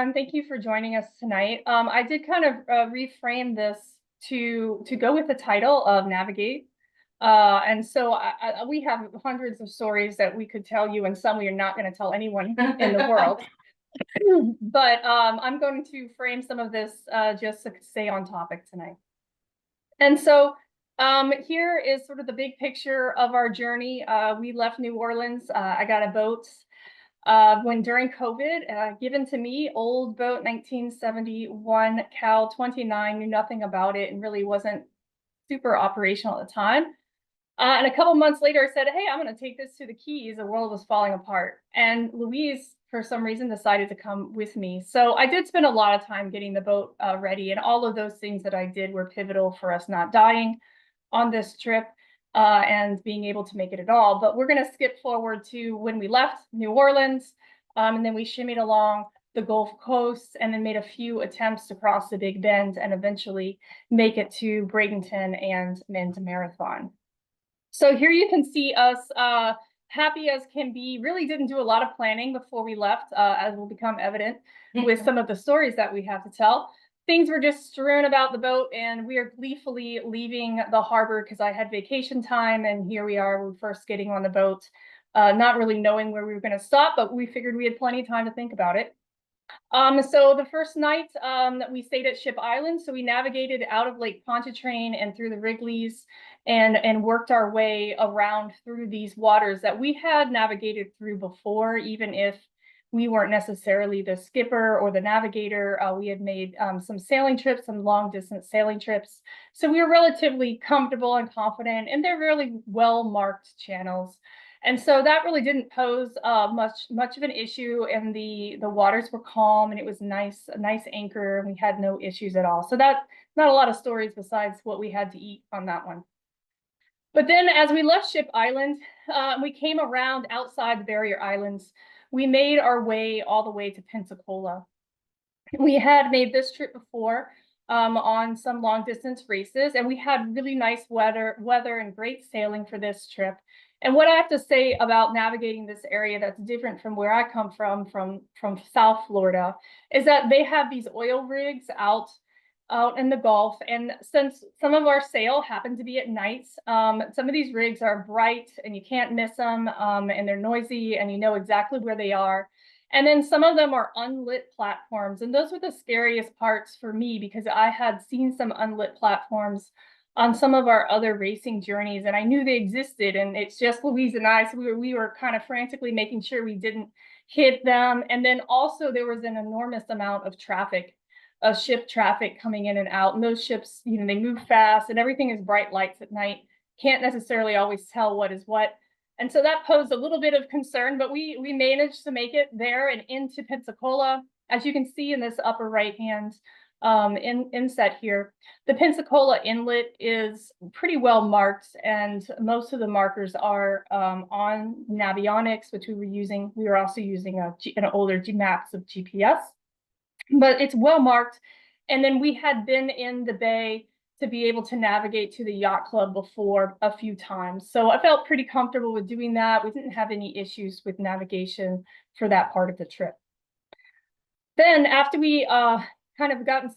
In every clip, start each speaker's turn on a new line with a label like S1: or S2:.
S1: everyone. Thank you for joining us tonight. I did kind of reframe this to go with the title of Navigate. And so we have hundreds of stories that we could tell you, and some we are not going to tell anyone in the world. But I'm going to frame some of this just to stay on topic tonight. And so here is sort of the big picture of our journey. We left New Orleans. I got a boat when during COVID, given to me, old boat, 1971, Cal 29, knew nothing about it and really wasn't super operational at the time. And a couple months later, I said, hey, I'm going to take this to the Keys. The world was falling apart. And Louise, for some reason, decided to come with me. So I did spend a lot of time getting the boat ready. And all of those things that I did were pivotal for us not dying on this trip and being able to make it at all. But we're going to skip forward to when we left New Orleans. And then we shimmied along the Gulf Coast and then made a few attempts to cross the Big Bend and eventually make it to Bradenton and into Marathon. So here you can see us happy as can be. Really didn't do a lot of planning before we left, as will become evident with some of the stories that we have to tell. Things were just strewn about the boat, and we are gleefully leaving the harbor because I had vacation time, and here we are, we're first getting on the boat, not really knowing where we were going to stop, but we figured we had plenty of time to think about it. So the first night that we stayed at Ship Island, so we navigated out of Lake Pontchartrain and through the Wrigley's and worked our way around through these waters that we had navigated through before, even if we weren't necessarily the skipper or the navigator. We had made some sailing trips, some long distance sailing trips. So we were relatively comfortable and confident, and they're really well marked channels. And so that really didn't pose much of an issue, and the waters were calm, and it was a nice anchor, and we had no issues at all. So that's not a lot of stories besides what we had to eat on that one. But then as we left Ship Island, we came around outside the barrier islands. We made our way all the way to Pensacola. We had made this trip before on some long distance races, and we had really nice weather and great sailing for this trip. And what I have to say about navigating this area that's different from where I come from South Florida, is that they have these oil rigs out in the Gulf. And since some of our sail happen to be at night, some of these rigs are bright and you can't miss them, and they're noisy and you know exactly where they are. And then some of them are unlit platforms. And those were the scariest parts for me because I had seen some unlit platforms on some of our other racing journeys, and I knew they existed, and it's just Louise and I, so we were kind of frantically making sure we didn't hit them. And then also there was an enormous amount of traffic, ship traffic coming in and out, and those ships, you know, they move fast and everything is bright lights at night. Can't necessarily always tell what is what. And so that posed a little bit of concern, but we managed to make it there and into Pensacola. As you can see in this upper right hand inset here, the Pensacola Inlet is pretty well marked, and most of the markers are on Navionics, which we were using. We were also using an older maps of GPS, but it's well marked. And then we had been in the bay to be able to navigate to the yacht club before a few times. So I felt pretty comfortable with doing that. We didn't have any issues with navigation for that part of the trip. Then after we kind of got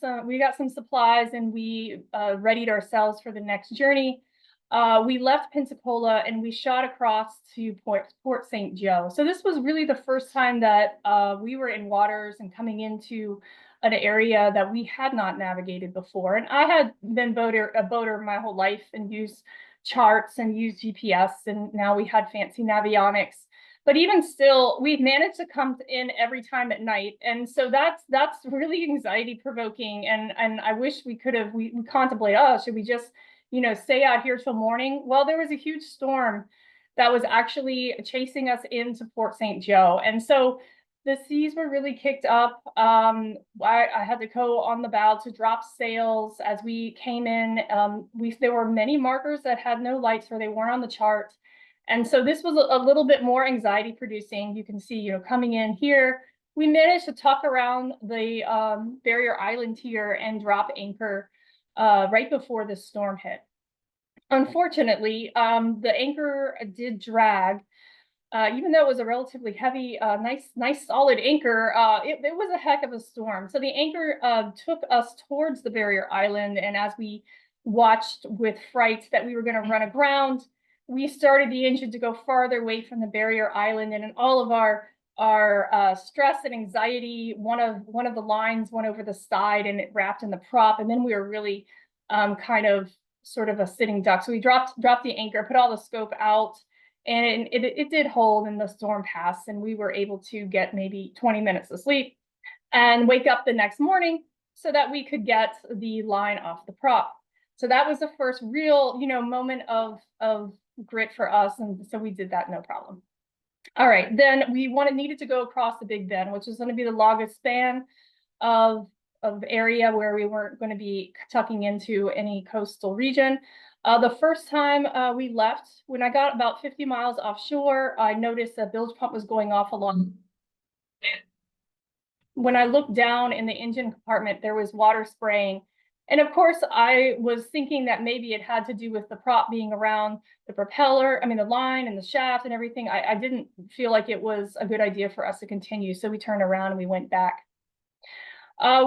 S1: some supplies and we readied ourselves for the next journey, we left Pensacola and we shot across to Port St. Joe. So this was really the first time that we were in waters and coming into an area that we had not navigated before. And I had been a boater my whole life and used charts and used GPS, and now we had fancy Navionics. But even still, we've managed to come in every time at night. And so that's really anxiety provoking. And I wish we could have, we contemplated, oh, should we just, you know, stay out here till morning? Well, there was a huge storm that was actually chasing us into Port St. Joe. And so the seas were really kicked up. I had to go on the bow to drop sails as we came in. There were many markers that had no lights or they weren't on the chart. And so this was a little bit more anxiety producing. You can see, you know, coming in here, we managed to tuck around the barrier island here and drop anchor right before the storm hit. Unfortunately, the anchor did drag even though it was a relatively heavy, nice solid anchor, it was a heck of a storm. So the anchor took us towards the barrier island, and as we watched with fright that we were going to run aground, we started the engine to go farther away from the barrier island, and in all of our stress and anxiety, one of the lines went over the side and it wrapped in the prop, and then we were really kind of sort of a sitting duck. So we dropped the anchor, put all the scope out, and it did hold, and the storm passed, and we were able to get maybe 20 minutes of sleep and wake up the next morning so that we could get the line off the prop. So that was the first real, moment of grit for us, and so we did that no problem. All right, then we needed to go across the Big Bend, which is going to be the longest span of area where we weren't going to be tucking into any coastal region. The first time we left, when I got about 50 miles offshore, I noticed a bilge pump was going off along. When I looked down in the engine compartment, there was water spraying. And of course, I was thinking that maybe it had to do with the prop being around the propeller, the line and the shaft and everything. I didn't feel like it was a good idea for us to continue. So we turned around and we went back.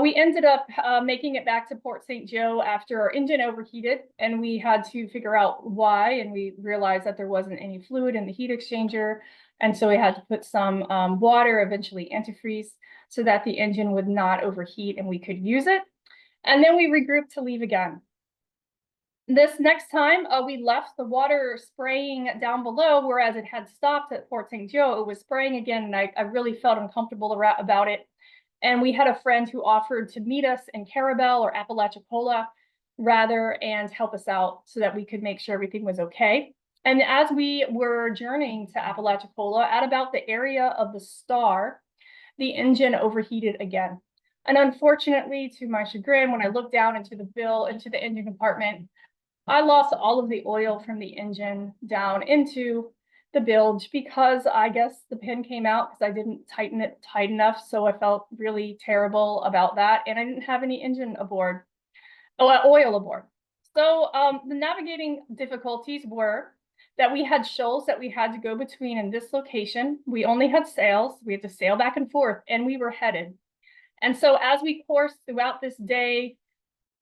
S1: We ended up making it back to Port St. Joe after our engine overheated, and we had to figure out why. And we realized that there wasn't any fluid in the heat exchanger. And so we had to put some water, eventually antifreeze, so that the engine would not overheat and we could use it. And then we regrouped to leave again. This next time, we left the water spraying down below, whereas it had stopped at Port St. Joe. It was spraying again, and I really felt uncomfortable about it. And we had a friend who offered to meet us in Carabel or Apalachicola rather and help us out so that we could make sure everything was okay. And as we were journeying to Apalachicola, at about the area of the Star, the engine overheated again. And unfortunately, to my chagrin, when I looked down into the engine compartment, I lost all of the oil from the engine down into the bilge because I guess the pin came out because I didn't tighten it tight enough. So I felt really terrible about that. And I didn't have any oil aboard. So the navigating difficulties were that we had shoals that we had to go between in this location. We only had sails. We had to sail back and forth, and we were headed. And so as we coursed throughout this day,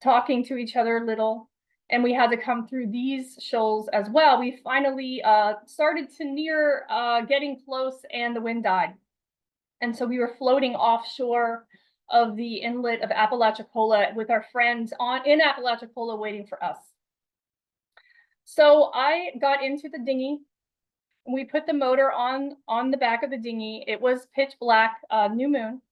S1: talking to each other a little, and we had to come through these shoals as well, we finally started to near getting close, and the wind died. And so we were floating offshore of the inlet of Apalachicola with our friends in Apalachicola waiting for us. So I got into the dinghy. We put the motor on the back of the dinghy. It was pitch black, new moon.